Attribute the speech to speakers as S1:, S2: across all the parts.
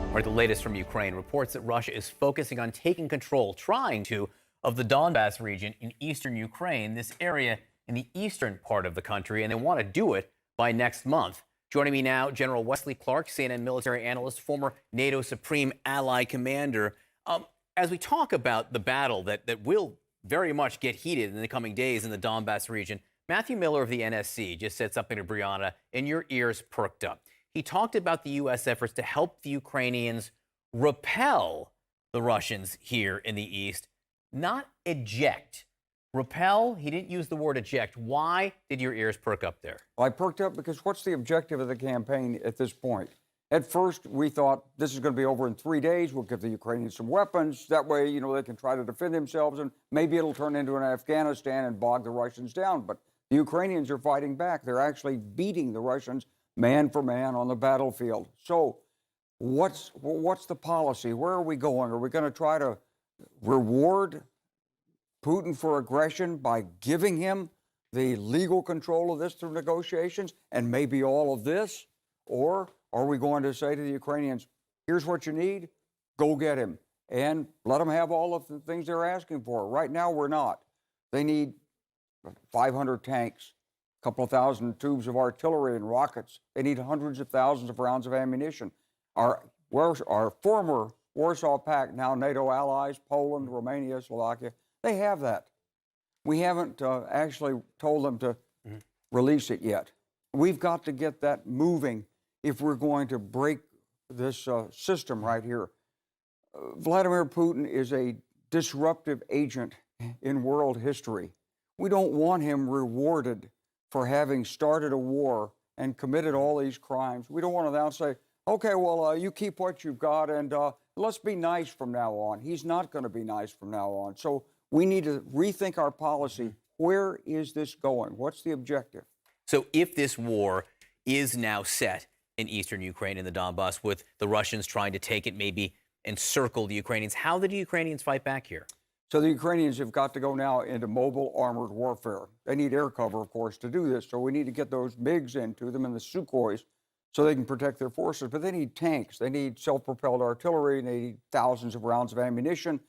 S1: All right, the latest from Ukraine reports that Russia is focusing on taking control, trying to, of the Donbas region in eastern Ukraine, this area in the eastern part of the country, and they want to do it by next month. Joining me now, General Wesley Clark, CNN military analyst, former NATO Supreme Ally Commander. As we talk about the battle that will very much get heated in the coming days in the Donbas region, Matthew Miller of the NSC just said something to Brianna, and your ears perked up. He talked about the U.S. efforts to help the Ukrainians repel the Russians here in the east, not eject. Repel, he didn't use the word eject. Why did your ears perk up there?
S2: Well, I perked up because what's the objective of the campaign at this point? At first, we thought this is going to be over in 3 days. We'll give the Ukrainians some weapons. That way, they can try to defend themselves, and maybe it'll turn into an Afghanistan and bog the Russians down. But the Ukrainians are fighting back. They're actually beating the Russians man for man on the battlefield. So what's the policy? Where are we going? Are we going to try to reward Putin for aggression by giving him the legal control of this through negotiations and maybe all of this? Or are we going to say to the Ukrainians, here's what you need, go get him, and let them have all of the things they're asking for? Right now, we're not. They need 500 tanks, a couple of thousand tubes of artillery and rockets. They need hundreds of thousands of rounds of ammunition. Our former Warsaw Pact, now NATO allies, Poland, Romania, Slovakia, they have that. We haven't actually told them to release it yet. We've got to get that moving if we're going to break this system right here. Vladimir Putin is a disruptive agent in world history. We don't want him rewarded for having started a war and committed all these crimes. We don't want to now say, okay, well, you keep what you've got and let's be nice from now on. He's not going to be nice from now on. So we need to rethink our policy. Where is this going? What's the objective?
S1: So if this war is now set in eastern Ukraine, in the Donbass, with the Russians trying to take it, maybe encircle the Ukrainians, how did the Ukrainians fight back here?
S2: So the Ukrainians have got to go now into mobile armored warfare. They need air cover, of course, to do this. So we need to get those MiGs into them and the Sukhois so they can protect their forces. But they need tanks. They need self-propelled artillery. They need thousands of rounds of ammunition.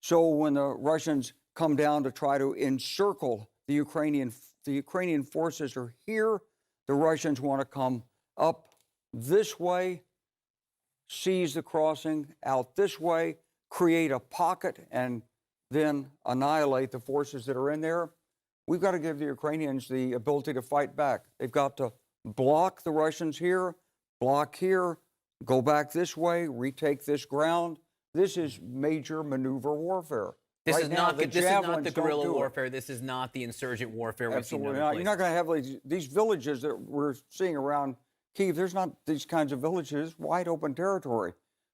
S2: So when the Russians come down to try to encircle the Ukrainian forces are here. The Russians want to come up this way, seize the crossing, out this way, create a pocket, and then annihilate the forces that are in there. We've got to give the Ukrainians the ability to fight back. They've got to block the Russians here, block here, go back this way, retake this ground. This is major maneuver warfare.
S1: This
S2: Right
S1: is
S2: now,
S1: not the guerrilla
S2: don't do
S1: warfare. This is not the insurgent warfare we've seen
S2: Absolutely
S1: in
S2: not.
S1: other
S2: You're not
S1: places.
S2: going to have these villages that we're seeing around Kyiv. There's not these kinds of villages, wide open territory.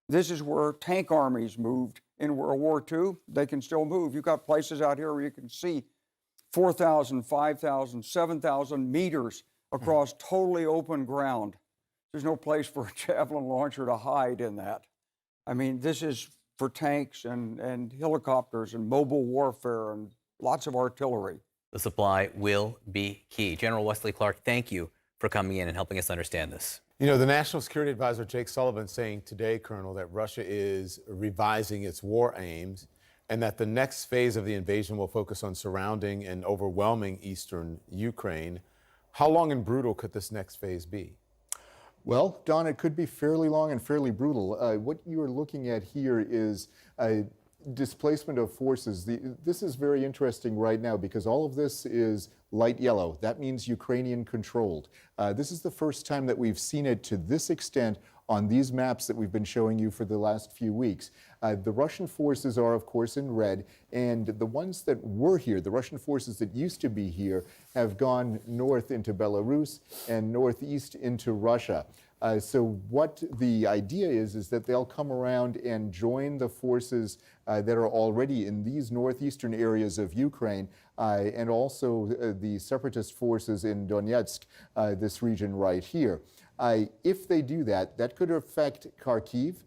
S2: This is where tank armies moved in World War II. They can still move. You've got places out here where you can see 4,000, 5,000, 7,000 meters across totally open ground. There's no place for a javelin launcher to hide in that. I mean, this is for tanks and helicopters and mobile warfare and lots of artillery.
S1: The supply will be key. General Wesley Clark, thank you for coming in and helping us understand this.
S3: The National Security Advisor Jake Sullivan saying today, Colonel, that Russia is revising its war aims and that the next phase of the invasion will focus on surrounding and overwhelming eastern Ukraine. How long and brutal could this next phase be?
S4: Well, Don, it could be fairly long and fairly brutal. What you are looking at here is displacement of forces. This is very interesting right now because all of this is light yellow. That means Ukrainian controlled. This is the first time that we've seen it to this extent on these maps that we've been showing you for the last few weeks. The Russian forces are, of course, in red, and the ones that were here, the Russian forces that used to be here, have gone north into Belarus and northeast into Russia. So what the idea is that they'll come around and join the forces that are already in these northeastern areas of Ukraine and also the separatist forces in Donetsk, this region right here. If they do that, that could affect Kharkiv.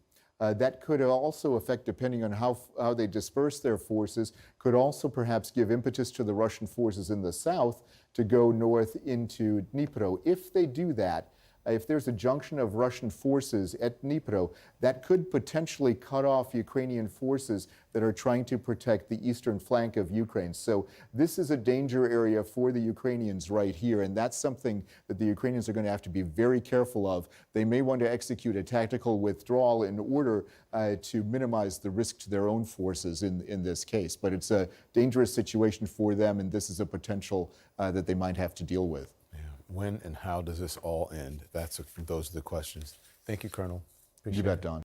S4: That could also affect, depending on how they disperse their forces, could also perhaps give impetus to the Russian forces in the south to go north into Dnipro. If they do that, if there's a junction of Russian forces at Dnipro, that could potentially cut off Ukrainian forces that are trying to protect the eastern flank of Ukraine. So this is a danger area for the Ukrainians right here, and that's something that the Ukrainians are going to have to be very careful of. They may want to execute a tactical withdrawal in order to minimize the risk to their own forces in this case. But it's a dangerous situation for them, and this is a potential that they might have to deal with.
S3: Yeah. When and how does this all end? Those are the questions. Thank you, Colonel. Appreciate
S4: You bet,
S3: it.
S4: Don.